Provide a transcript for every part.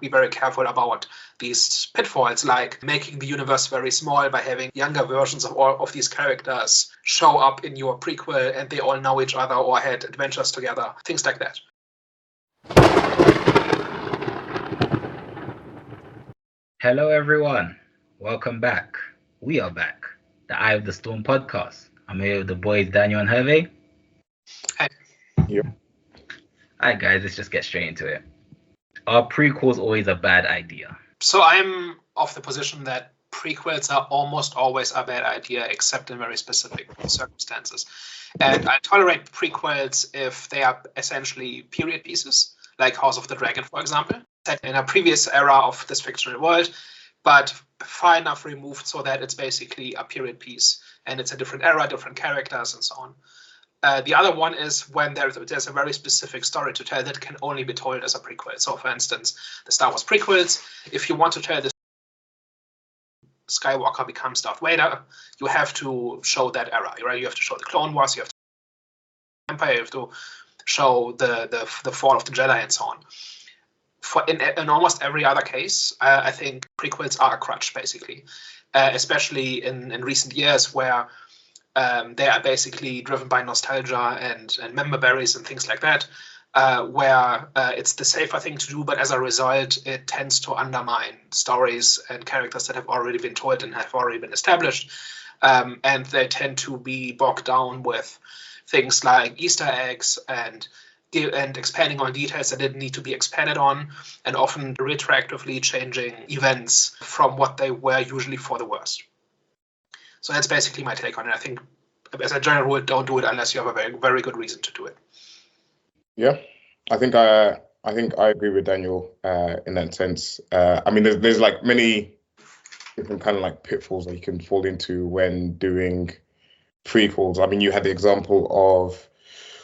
Be very careful about these pitfalls, like making the universe very small by having younger versions of all of these characters show up in your prequel and they all know each other or had adventures together, things like that. Hello everyone, welcome back. We are back, the Eye of the Storm podcast. I'm here with the boys Daniel and Hervé. Hey. Yep. Alright guys, let's just get straight into it. Are prequels always a bad idea? So I'm of the position that prequels are almost always a bad idea, except in very specific circumstances. And I tolerate prequels if they are essentially period pieces, like House of the Dragon, for example, set in a previous era of this fictional world, but far enough removed so that it's basically a period piece and it's a different era, different characters, and so on. The other one is when there's a very specific story to tell that can only be told as a prequel. So, for instance, the Star Wars prequels, if you want to tell this Skywalker becomes Darth Vader, you have to show that era, right? You have to show the Clone Wars, you have to show the Empire, you have to show the fall of the Jedi, and so on. In almost every other case, I think prequels are a crutch, basically, especially in recent years where they are basically driven by nostalgia and member berries and things like that, where it's the safer thing to do, but as a result, it tends to undermine stories and characters that have already been told and have already been established, and they tend to be bogged down with things like Easter eggs and expanding on details that didn't need to be expanded on, and often retroactively changing events from what they were usually for the worst. So that's basically my take on it. I think, as a general rule, don't do it unless you have a very, very good reason to do it. Yeah, I think I agree with Daniel in that sense. I mean, there's like many different kind of like pitfalls that you can fall into when doing prequels. I mean, you had the example of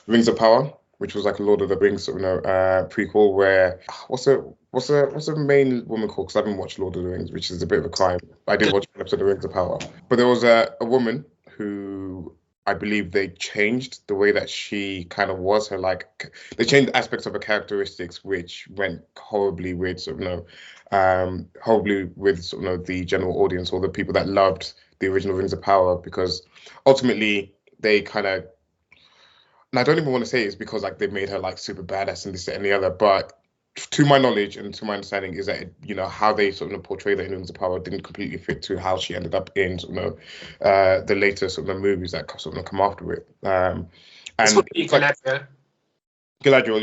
Rings of Power, which was like a Lord of the Rings, prequel where what's the main woman called? Because I haven't watched Lord of the Rings, which is a bit of a crime. I did watch an episode of Rings of Power, but there was a woman who I believe they changed the way that she kind of was. They changed aspects of her characteristics, which went horribly with the general audience or the people that loved the original Rings of Power, because ultimately they kind of. And I don't even want to say it's because like they made her like super badass and this that, and the other, but to my knowledge and to my understanding is that how they sort of portray the Rings of Power didn't completely fit to how she ended up in the later movies that sort of come after it. And this would be Galadriel,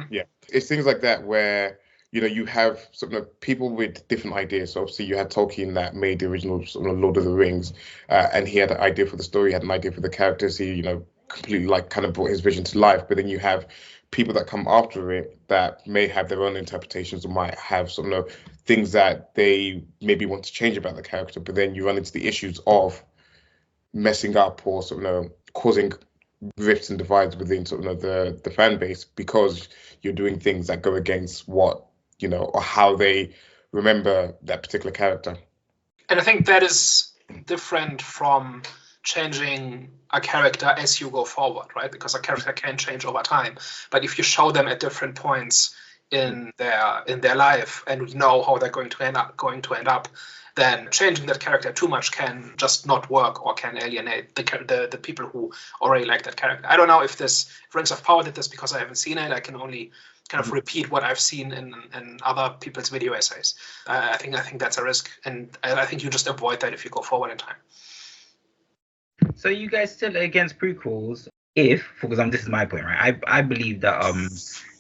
yeah. It's things like that where you have people with different ideas. So obviously you had Tolkien that made the original Lord of the Rings, and he had an idea for the story, he had an idea for the characters. He completely like kind of brought his vision to life. But then you have people that come after it that may have their own interpretations or might have things that they maybe want to change about the character, but then you run into the issues of messing up or causing rifts and divides within the fan base because you're doing things that go against what or how they remember that particular character. And I think that is different from changing a character as you go forward, right? Because a character can change over time, but if you show them at different points in their life and we know how they're going to end up, then changing that character too much can just not work or can alienate the people who already like that character. I don't know if Rings of Power did this because I haven't seen it. I can only kind of repeat what I've seen in other people's video essays. I think that's a risk, and I think you just avoid that if you go forward in time. So you guys still against prequels if, for example, this is my point, right? I believe that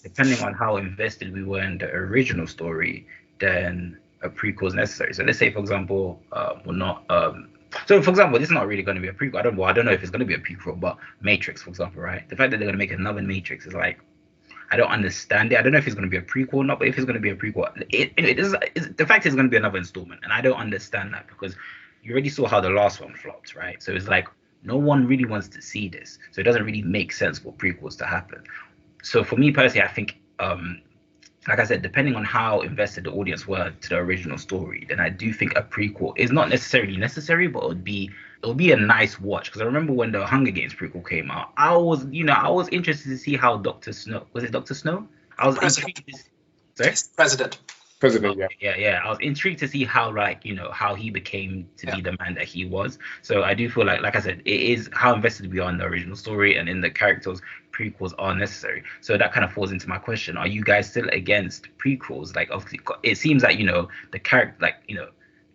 depending on how invested we were in the original story, then a prequel is necessary. So let's say, for example, so for example, this is not really going to be a prequel. I don't know if it's going to be a prequel, but Matrix, for example, right? The fact that they're going to make another Matrix is like, I don't understand it. I don't know if it's going to be a prequel or not, but if it's going to be a prequel, the fact is it's going to be another installment, and I don't understand that because you already saw how the last one flopped, right? So it's like no one really wants to see this, so it doesn't really make sense for prequels to happen. So for me personally, I think, like I said, depending on how invested the audience were to the original story, then I do think a prequel is not necessarily necessary, but it'll be a nice watch. Because I remember when the Hunger Games prequel came out, I was interested to see how Dr. Snow, was it Dr. Snow? I was President. intrigued. Sorry? President. President, yeah. Yeah. I was intrigued to see how, like, how he became to be the man that he was. So I do feel like I said, it is how invested we are in the original story and in the characters. Prequels are necessary. So that kind of falls into my question: are you guys still against prequels? Like, obviously, it seems like the character, like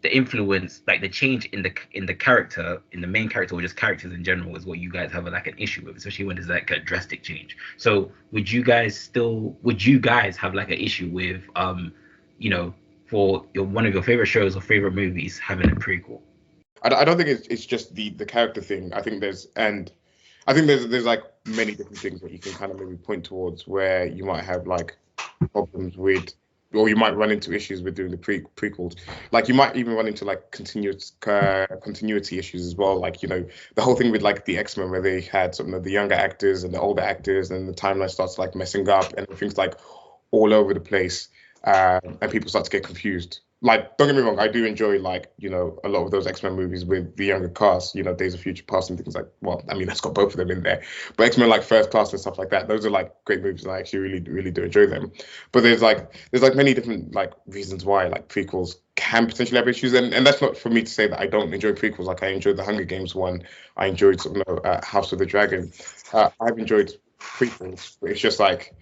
the influence, like the change in the character, in the main character, or just characters in general, is what you guys have like an issue with, especially when there's like a drastic change. So would you guys have like an issue with for one of your favorite shows or favorite movies having a prequel? I don't think it's just the character thing. I think there's like many different things that you can kind of maybe point towards where you might have like problems with, or you might run into issues with doing the prequels. Like you might even run into like continuity issues as well. Like the whole thing with like the X-Men where they had some of the younger actors and the older actors, and the timeline starts like messing up and everything's like all over the place, and people start to get confused. Like, don't get me wrong, I do enjoy like a lot of those X-Men movies with the younger cast, Days of Future Past and things like. Well, I mean that's got both of them in there, but X-Men like First Class and stuff like that, those are like great movies, and I actually really do enjoy them. But there's like many different like reasons why like prequels can potentially have issues, and that's not for me to say that I don't enjoy prequels. Like I enjoyed the Hunger Games one, I enjoyed House of the Dragon. I've enjoyed prequels, but it's just like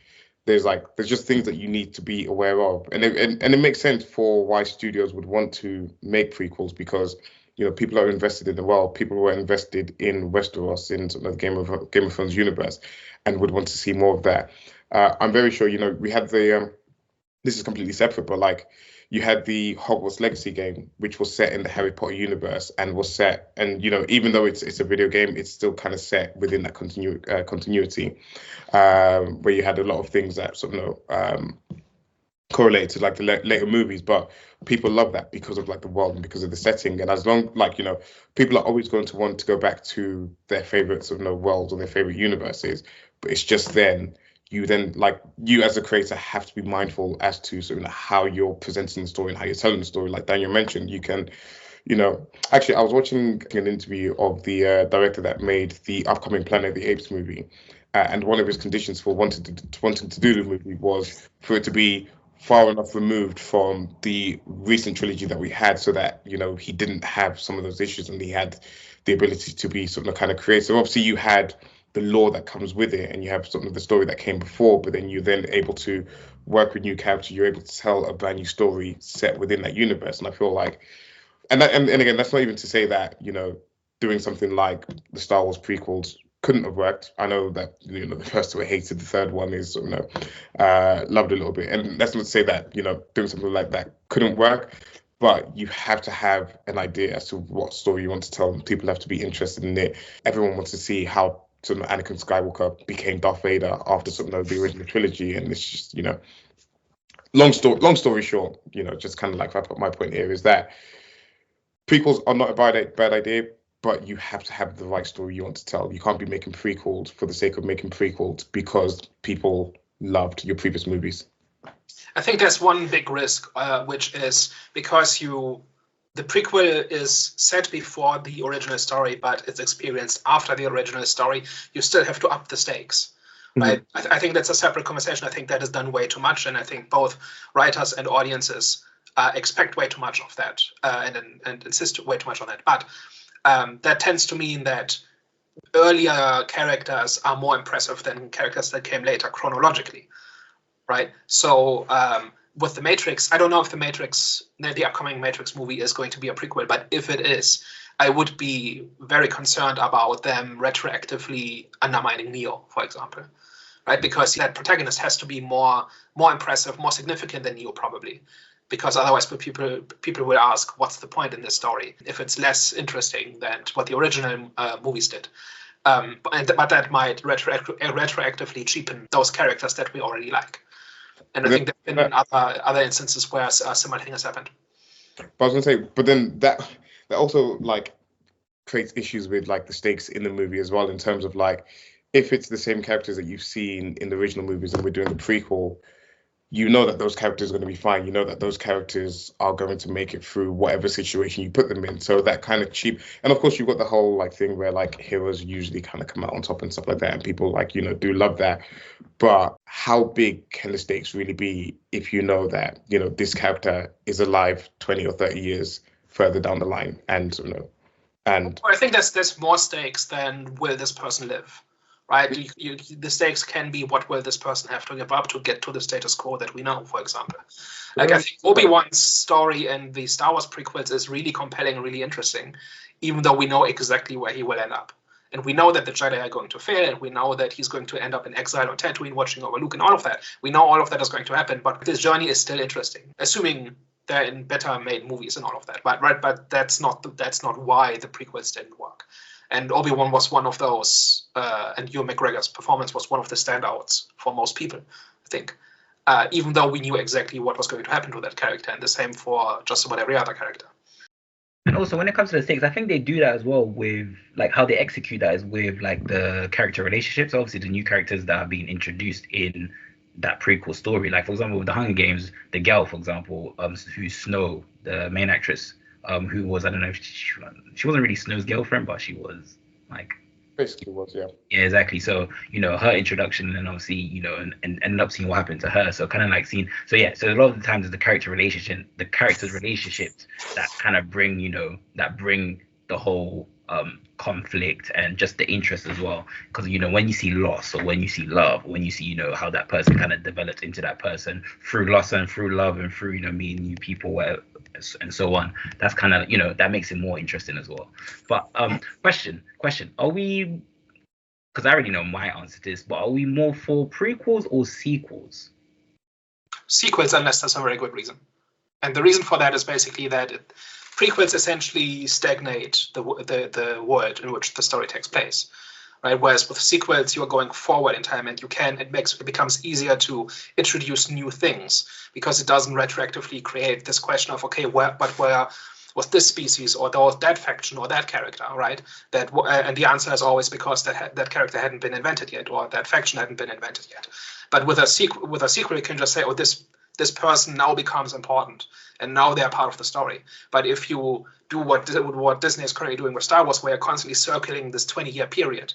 there's just things that you need to be aware of, and it makes sense for why studios would want to make prequels, because people are invested in the world, people were invested in Westeros, in sort of Game of Thrones universe, and would want to see more of that. I'm very sure we had the this is completely separate, but like you had the Hogwarts Legacy game, which was set in the Harry Potter universe, and even though it's a video game, it's still kind of set within that continuity, where you had a lot of things that sort of correlated to like the later movies, but people love that because of like the world and because of the setting. And as long people are always going to want to go back to their favorite sort of worlds or their favorite universes, but it's just you as a creator have to be mindful as to sort of how you're presenting the story and how you're telling the story. Like Daniel mentioned, you can, actually I was watching an interview of the director that made the upcoming Planet of the Apes movie, and one of his conditions for wanting to do the movie was for it to be far enough removed from the recent trilogy that we had, so that he didn't have some of those issues, and he had the ability to be sort of kind of creative. Obviously, you had the lore that comes with it, and you have sort of the story that came before, but then you're then able to work with new characters. You're able to tell a brand new story set within that universe, and I feel like, and again, that's not even to say that doing something like the Star Wars prequels couldn't have worked. I know that the first two I hated, the third one is loved a little bit, and that's not to say that doing something like that couldn't work. But you have to have an idea as to what story you want to tell, and people have to be interested in it. Everyone wants to see how sort of Anakin Skywalker became Darth Vader after sort of the original trilogy, and it's just long story short, just kind of like my point here is that prequels are not a bad idea, but you have to have the right story you want to tell. You can't be making prequels for the sake of making prequels because people loved your previous movies. I think there's one big risk, which is because the prequel is set before the original story, but it's experienced after the original story, you still have to up the stakes. Right? I think that's a separate conversation. I think that is done way too much, and I think both writers and audiences expect way too much of that, and insist way too much on that. But that tends to mean that earlier characters are more impressive than characters that came later chronologically, right? So with The Matrix, I don't know if the upcoming Matrix movie is going to be a prequel, but if it is, I would be very concerned about them retroactively undermining Neo, for example, right? Because that protagonist has to be more impressive, more significant than Neo, probably. Because otherwise people will ask, what's the point in this story if it's less interesting than what the original movies did? But that might retroactively cheapen those characters that we already like. And I think there have been other instances where similar things happened. But I was gonna say, but then that also like creates issues with like the stakes in the movie as well, in terms of like if it's the same characters that you've seen in the original movies and we're doing the prequel, you know that those characters are going to be fine. You know that those characters are going to make it through whatever situation you put them in. So that kind of cheap. And of course, you've got the whole like thing where like heroes usually kind of come out on top and stuff like that. And people like, do love that. But how big can the stakes really be if you know that, this character is alive 20 or 30 years further down the line? And, and I think there's more stakes than will this person live? Right, the stakes can be what will this person have to give up to get to the status quo that we know, for example. Like, I think Obi-Wan's story in the Star Wars prequels is really compelling and really interesting, even though we know exactly where he will end up. And we know that the Jedi are going to fail, and we know that he's going to end up in exile on Tatooine watching over Luke and all of that. We know all of that is going to happen, but this journey is still interesting, assuming they're in better made movies and all of that. But that's not why the prequels didn't work. And Obi-Wan was one of those, and Ewan McGregor's performance was one of the standouts for most people, I think. Even though we knew exactly what was going to happen to that character, and the same for just about every other character. And also, when it comes to the stakes, I think they do that as well with, like, how they execute that is with, like, the character relationships. Obviously, the new characters that are being introduced in that prequel story. Like, for example, with the Hunger Games, the girl, for example, who's Snow, the main actress, who was, I don't know if she wasn't really Snow's girlfriend, but she was like basically was, yeah. Yeah, exactly. So, her introduction, and obviously, and ended up seeing what happened to her. So kind of like seeing, so yeah, so a lot of the times it's the characters' relationships that kind of bring, that bring the whole conflict and just the interest as well. Because, when you see loss, or when you see love, when you see, how that person kind of develops into that person through loss and through love and through, meeting new people, and so on, that's kind of, that makes it more interesting as well. But question, are we, because I already know my answer to this, but are we more for prequels or sequels? Sequels, unless there's a very good reason. And the reason for that is basically that prequels essentially stagnate the world in which the story takes place, right? Whereas with sequels, you are going forward in time, and it becomes easier to introduce new things because it doesn't retroactively create this question of, okay, where was this species or that faction or that character, right? And the answer is always because that character hadn't been invented yet, or that faction hadn't been invented yet. But with a sequel, you can just say, oh, this person now becomes important, and now they're part of the story. But if you do what Disney is currently doing with Star Wars, where you're constantly circling this 20-year period,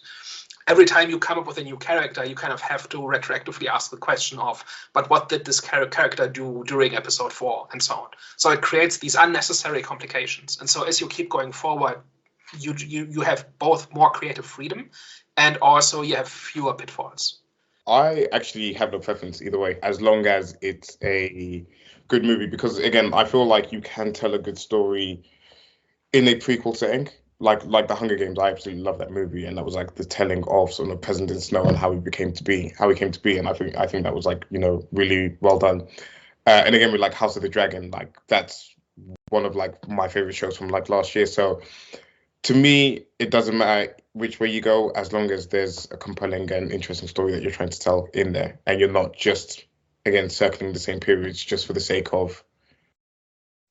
every time you come up with a new character, you kind of have to retroactively ask the question of, but what did this character do during episode 4, and so on. So it creates these unnecessary complications. And so as you keep going forward, you have both more creative freedom, and also you have fewer pitfalls. I actually have no preference either way, as long as it's a good movie. Because again, I feel like you can tell a good story in a prequel setting, like the Hunger Games. I absolutely love that movie, and that was like the telling of sort of President Snow and how he came to be, and I think that was like really well done. And again, with like House of the Dragon, like that's one of like my favorite shows from like last year. So to me, it doesn't matter which way you go, as long as there's a compelling and interesting story that you're trying to tell in there, and you're not just, again, circling the same periods just for the sake of,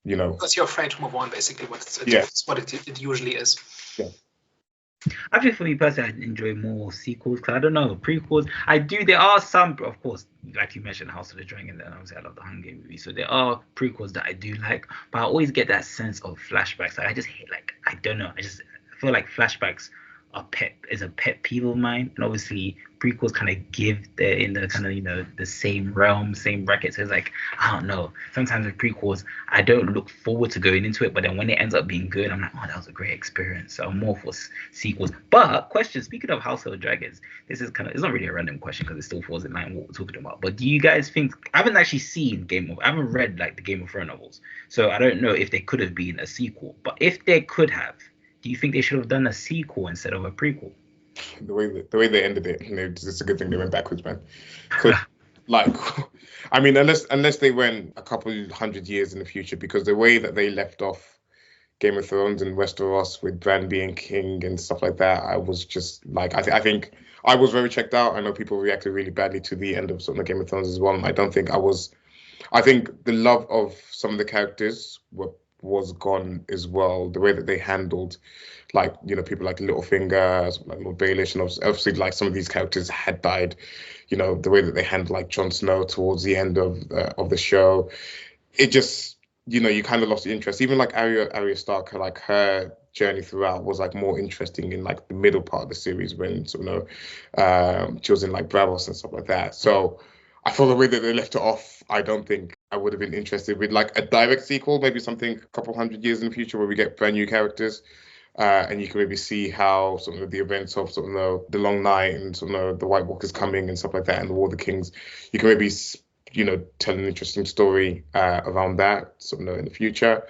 Because you're afraid to move on, basically, what it usually is. Yeah. I think for me personally, I enjoy more sequels, because I don't know, prequels. There are some, of course, like you mentioned, House of the Dragon, and obviously I love the Hunger Games movie. So there are prequels that I do like, but I always get that sense of flashbacks. I just hate, I don't know, I feel like flashbacks is a pet peeve of mine, and obviously prequels kind of they're in the kind of the same realm, same bracket. So it's like, I don't know, sometimes with prequels I don't look forward to going into it, but then when it ends up being good, I'm like, oh, that was a great experience. So I'm more for sequels. But speaking of House of the Dragons, this is it's not really a random question because it still falls in line with what we're talking about, but do you guys think, I haven't actually seen I haven't read like the Game of Thrones novels, so I don't know if they could have been a sequel, but if they could have, do you think they should have done a sequel instead of a prequel? The way they ended it, it's a good thing they went backwards, man. I mean, unless they went a couple hundred years in the future, because the way that they left off Game of Thrones and Westeros with Bran being king and stuff like that, I was just like, I think I was very checked out. I know people reacted really badly to the end of some of the Game of Thrones as well. And I don't think I was. I think the love of some of the characters was gone as well. The way that they handled, like, you know, people like Littlefinger, like Lord Baelish, and obviously like some of these characters had died. You know, the way that they handled like Jon Snow towards the end of the show, it just, you know, you kind of lost the interest. Even like Arya Stark, like her journey throughout was like more interesting in like the middle part of the series when, so, you know, she was in like Bravos and stuff like that. So I feel the way that they left it off, I don't think I would have been interested with like a direct sequel, maybe something a couple hundred years in the future where we get brand new characters. And you can maybe see how some of the events of sort of the Long Night and sort of the White Walkers coming and stuff like that, and the War of the Kings. You can maybe, you know, tell an interesting story around that sort of in the future.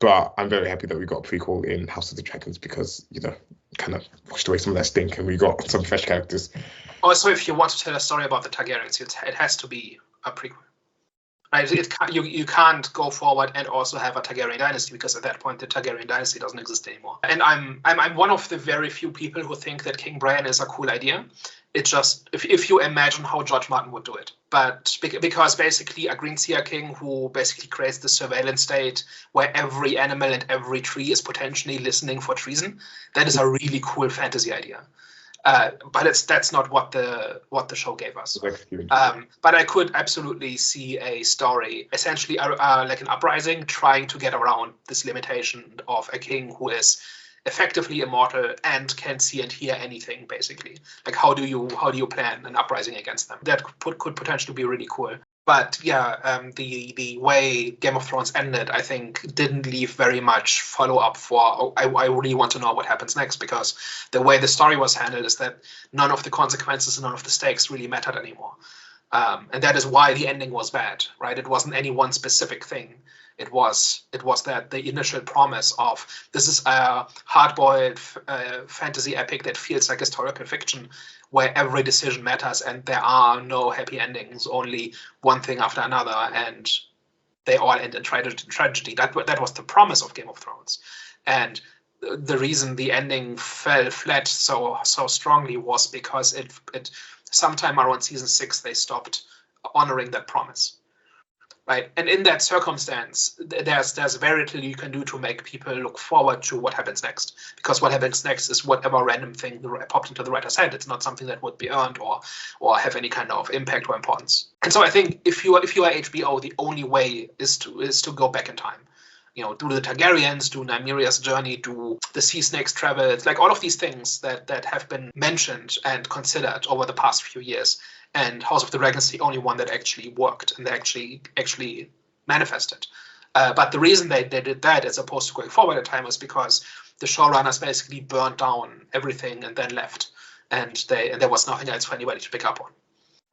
But I'm very happy that we got a prequel in House of the Dragons because, you know, kind of washed away some of that stink and we got some fresh characters. Also, if you want to tell a story about the Targaryens, it has to be a prequel. Right? You can't go forward and also have a Targaryen dynasty because at that point the Targaryen dynasty doesn't exist anymore. And I'm one of the very few people who think that King Brian is a cool idea. It's just if you imagine how George Martin would do it, but because basically a Green Seer king who basically creates the surveillance state where every animal and every tree is potentially listening for treason, that is a really cool fantasy idea. But that's not what the show gave us. But I could absolutely see a story, essentially like an uprising, trying to get around this limitation of a king who is effectively immortal and can see and hear anything, basically. Like how do you plan an uprising against them? That could potentially be really cool. But yeah, the way Game of Thrones ended, I think, didn't leave very much follow-up for, I really want to know what happens next, because the way the story was handled is that none of the consequences and none of the stakes really mattered anymore. And that is why the ending was bad, right? It wasn't any one specific thing. It was that the initial promise of this is a hard-boiled fantasy epic that feels like historical fiction, where every decision matters and there are no happy endings, only one thing after another, and they all end in tragedy. That was the promise of Game of Thrones, and the reason the ending fell flat so strongly was because it sometime around season 6 they stopped honoring that promise. Right, and in that circumstance, there's very little you can do to make people look forward to what happens next, because what happens next is whatever random thing popped into the writer's head. It's not something that would be earned or have any kind of impact or importance. And so I think if you are HBO, the only way is to go back in time. You know, do the Targaryens, do Nymeria's journey, do the sea snakes travels, like all of these things that have been mentioned and considered over the past few years. And House of the Dragon is the only one that actually worked and they actually manifested. But the reason they did that as opposed to going forward in time was because the showrunners basically burned down everything and then left. And there was nothing else for anybody to pick up on.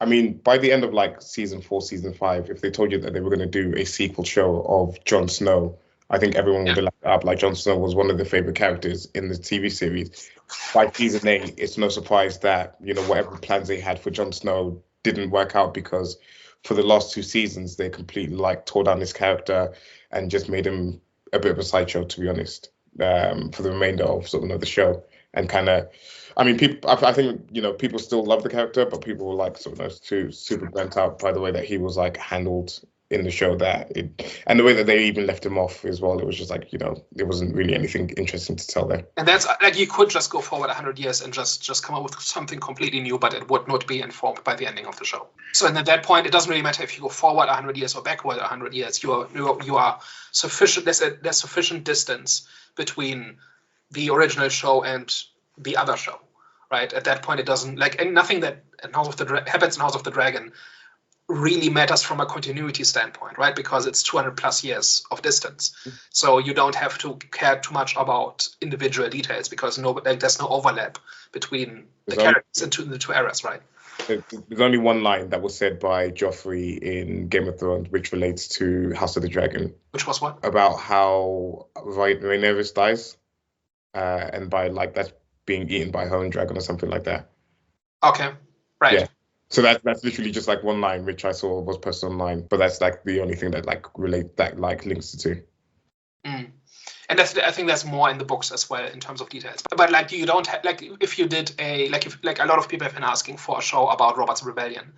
I mean, by the end of like season 4, season 5, if they told you that they were going to do a sequel show of Jon Snow, I think everyone would have lapped up. Like Jon Snow was one of the favorite characters in the TV series. By season 8, it's no surprise that, you know, whatever plans they had for Jon Snow didn't work out, because for the last 2 seasons they completely like tore down his character and just made him a bit of a sideshow, to be honest, for the remainder of sort of the show. And kind of, I mean, people, I think, you know, people still love the character, but people were like sort of too super burnt out by the way that he was like handled in the show, and the way that they even left him off as well. It was just like, you know, there wasn't really anything interesting to tell there. And that's like, you could just go forward 100 years and just come up with something completely new, but it would not be informed by the ending of the show. So at that point, it doesn't really matter if you go forward 100 years or backward 100 years. You are sufficient. There's sufficient distance between the original show and the other show, right? At that point, it doesn't like, and nothing that happens in House of the Dragon really matters from a continuity standpoint, right? Because it's 200 plus years of distance. So you don't have to care too much about individual details because there's no overlap between the characters in the two eras, right? There's only one line that was said by Joffrey in Game of Thrones, which relates to House of the Dragon. Which was what? About how Rhaenyra dies, and by like that's being eaten by her own dragon or something like that. Okay, right. Yeah. So that's literally just like one line, which I saw was posted online, but that's like the only thing that like links the two. And I think that's more in the books as well in terms of details. But like you don't have, like if you did if a lot of people have been asking for a show about Robert's Rebellion,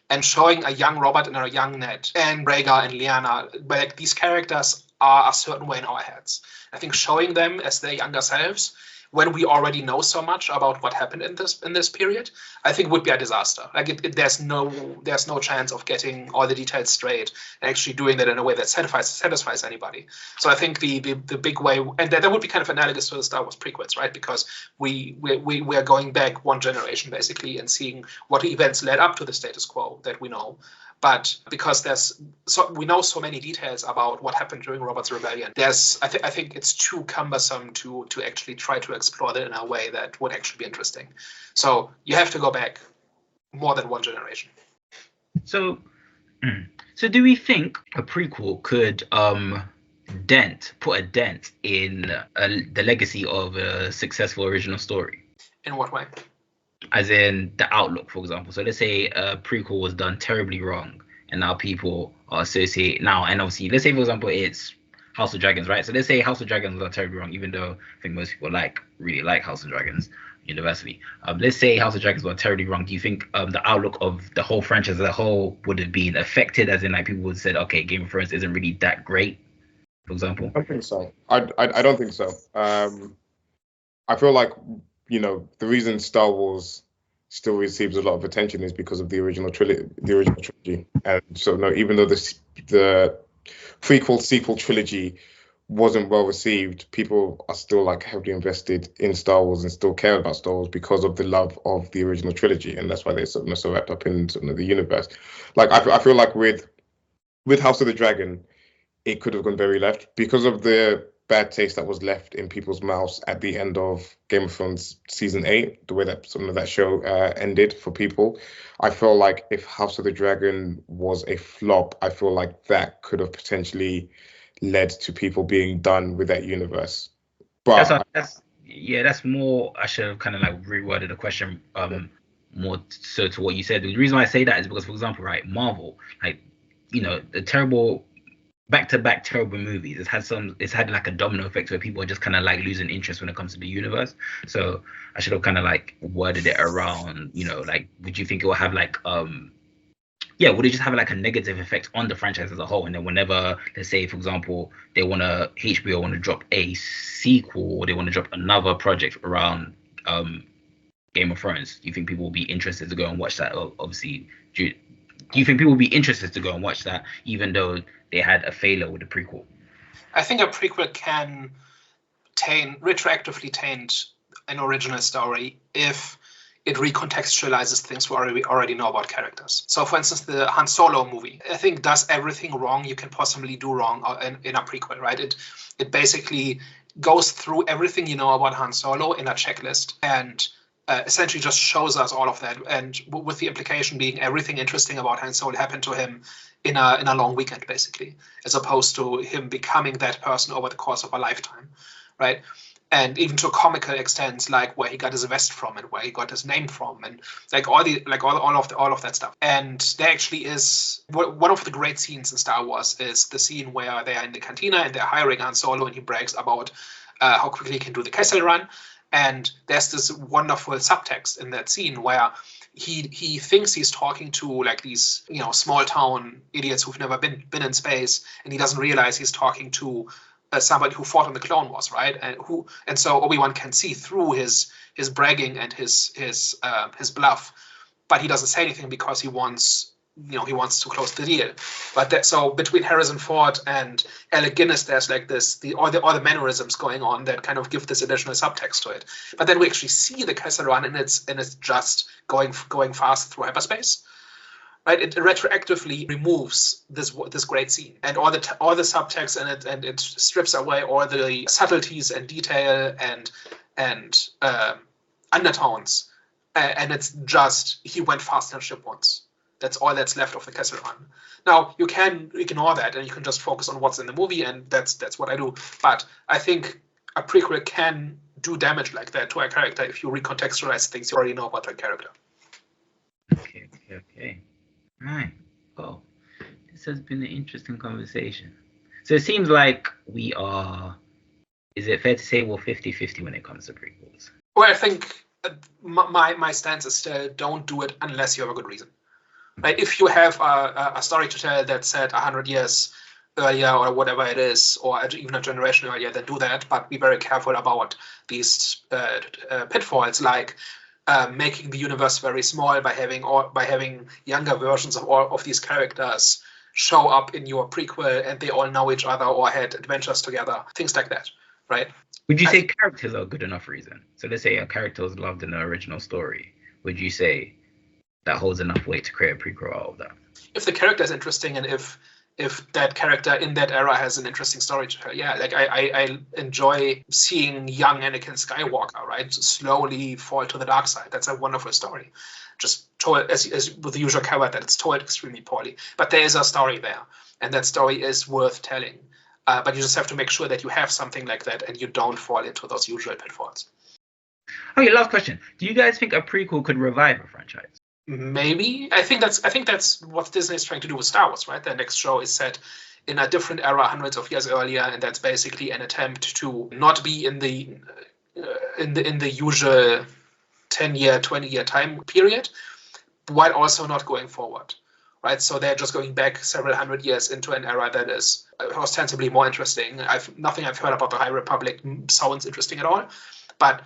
and showing a young Robert and a young Ned and Rhaegar and Lyanna, like these characters are a certain way in our heads. I think showing them as their younger selves when we already know so much about what happened in this period, I think would be a disaster. Like there's no chance of getting all the details straight and actually doing that in a way that satisfies anybody. So I think the big way, and that would be kind of analogous to the Star Wars prequels, right? Because we are going back one generation basically and seeing what events led up to the status quo that we know. But because we know so many details about what happened during Robert's rebellion, I think it's too cumbersome to actually try to explore that in a way that would actually be interesting. So you have to go back more than one generation. So do we think a prequel could put a dent in the legacy of a successful original story? In what way? As in the outlook, for example. So let's say a prequel was done terribly wrong, and now people are associate now, and obviously, let's say for example it's House of Dragons, right? So let's say House of Dragons was terribly wrong, even though I think most people really like House of Dragons universally. Let's say House of Dragons were terribly wrong. Do you think the outlook of the whole franchise as a whole would have been affected? As in, like, people would have said, okay, Game of Thrones isn't really that great, for example? I don't think so. I don't think so. I feel like, the reason Star Wars still receives a lot of attention is because of the original trilogy. And so, no, even though the prequel sequel trilogy wasn't well received, people are still like heavily invested in Star Wars and still care about Star Wars because of the love of the original trilogy, and that's why they're sort of so wrapped up in sort of the universe. Like I feel like with House of the Dragon, it could have gone very left because of the bad taste that was left in people's mouths at the end of Game of Thrones season 8, the way that some of that show ended for people. I feel like if House of the Dragon was a flop, I feel like that could have potentially led to people being done with that universe. But that's more, I should have kind of like reworded the question more so to what you said. The reason why I say that is because, for example, right, Marvel, like, the terrible back-to-back terrible movies, it's had like a domino effect where people are just kind of like losing interest when it comes to the universe. So I should have kind of like worded it around, like, would you think it will have like would it just have like a negative effect on the franchise as a whole? And then whenever, let's say for example, HBO want to drop a sequel, or they want to drop another project around Game of Thrones, do you think people will be interested to go and watch that? Obviously, do you think people will be interested to go and watch that, even though they had a failure with the prequel? I think a prequel can retroactively taint an original story if it recontextualizes things we already know about characters. So, for instance, the Han Solo movie, I think, does everything wrong you can possibly do wrong in a prequel, right? It basically goes through everything you know about Han Solo in a checklist and essentially just shows us all of that, and with the implication being everything interesting about Han Solo happened to him in a long weekend, basically, as opposed to him becoming that person over the course of a lifetime, right? And even to comical extents, like where he got his vest from and where he got his name from, and like all of that stuff. And there actually is one of the great scenes in Star Wars is the scene where they are in the cantina and they're hiring Han Solo, and he brags about how quickly he can do the Kessel Run. And there's this wonderful subtext in that scene where he thinks he's talking to like these small town idiots who've never been in space, and he doesn't realize he's talking to somebody who fought in the Clone Wars, right? And so Obi-Wan can see through his bragging and his bluff, but he doesn't say anything because he wants to close the deal. But so between Harrison Ford and Alec Guinness, there's like all the mannerisms going on that kind of give this additional subtext to it. But then we actually see the Kessel Run, and it's just going fast through hyperspace. Right, it retroactively removes this great scene and all the subtext in it, and it strips away all the subtleties and detail and undertones, and it's just he went fast on ship once. That's all that's left of the Kessel Run. Now you can ignore that and you can just focus on what's in the movie, and that's what I do. But I think a prequel can do damage like that to a character if you recontextualize things you already know about that character. Okay. Right. Well, this has been an interesting conversation. So it seems like we are, is it fair to say we're 50-50 when it comes to prequels? Well, I think my stance is still don't do it unless you have a good reason. Right? If you have a story to tell that's set 100 years earlier or whatever it is, or even a generation earlier, then do that. But be very careful about these pitfalls, like making the universe very small by having younger versions of all of these characters show up in your prequel and they all know each other or had adventures together, things like that, right? Would you say characters are a good enough reason? So let's say a character was loved in the original story. Would you say that holds enough weight to create a prequel out of that? If the character is interesting and if that character in that era has an interesting story to tell, yeah, like I enjoy seeing young Anakin Skywalker, right, slowly fall to the dark side. That's a wonderful story. Just told, as with the usual caveat that it's told extremely poorly, but there is a story there, and that story is worth telling. But you just have to make sure that you have something like that and you don't fall into those usual pitfalls. Okay, last question. Do you guys think a prequel could revive a franchise? Maybe. I think that's what Disney is trying to do with Star Wars, right? Their next show is set in a different era, hundreds of years earlier, and that's basically an attempt to not be in the usual 10-year, 20-year time period, while also not going forward, right? So they're just going back several hundred years into an era that is ostensibly more interesting. Nothing I've heard about the High Republic sounds interesting at all, but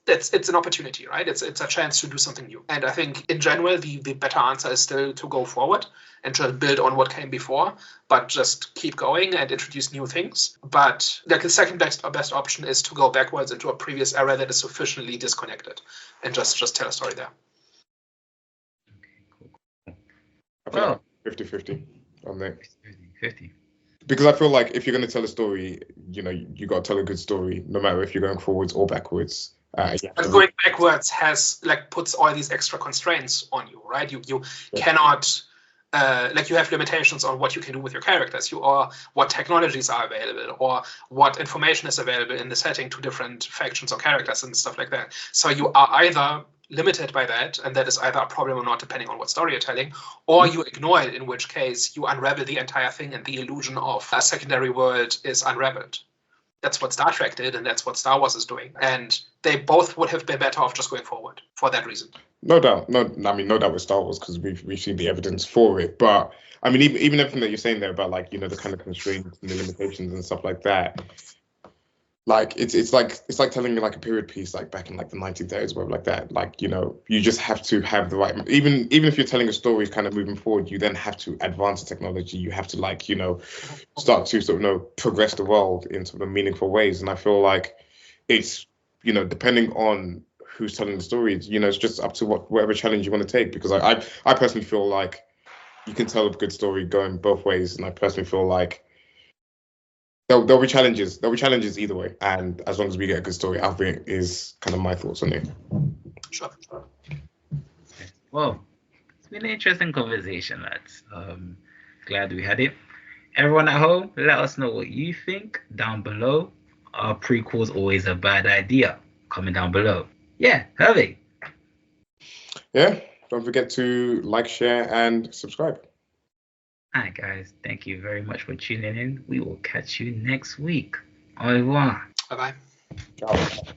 it's an opportunity, right? It's a chance to do something new. And I think in general, the better answer is still to go forward and just build on what came before, but just keep going and introduce new things. But like the second best option is to go backwards into a previous era that is sufficiently disconnected and just tell a story there. I feel like 50-50 on that. 50. Because I feel like if you're going to tell a story, you got to tell a good story, no matter if you're going forwards or backwards. But going backwards puts all these extra constraints on you, right? You cannot, you have limitations on what you can do with your characters, or what technologies are available, or what information is available in the setting to different factions or characters and stuff like that. So you are either limited by that, and that is either a problem or not, depending on what story you're telling, or you ignore it, in which case you unravel the entire thing and the illusion of a secondary world is unraveled. That's what Star Trek did, and that's what Star Wars is doing. And they both would have been better off just going forward for that reason. No doubt. No doubt with Star Wars, because we've seen the evidence for it. But I mean, even everything that you're saying there about the kind of constraints and the limitations and stuff like that. Like it's like telling like a period piece like back in like the 1930s, whatever like that. Like you just have to have the right. Even if you're telling a story kind of moving forward, you then have to advance the technology. You have to start to sort of progress the world in sort of meaningful ways. And I feel like it's depending on who's telling the story, it's just up to whatever challenge you want to take. Because I personally feel like you can tell a good story going both ways, and I personally feel like there'll be challenges. There'll be challenges either way, and as long as we get a good story, I think is kind of my thoughts on it. Sure. Well, it's been an interesting conversation, lads. Glad we had it. Everyone at home, let us know what you think down below. Are prequels always a bad idea? Comment down below. Yeah, Hervey. Yeah, don't forget to like, share, and subscribe. All right, guys. Thank you very much for tuning in. We will catch you next week. Au revoir. Bye-bye. Ciao.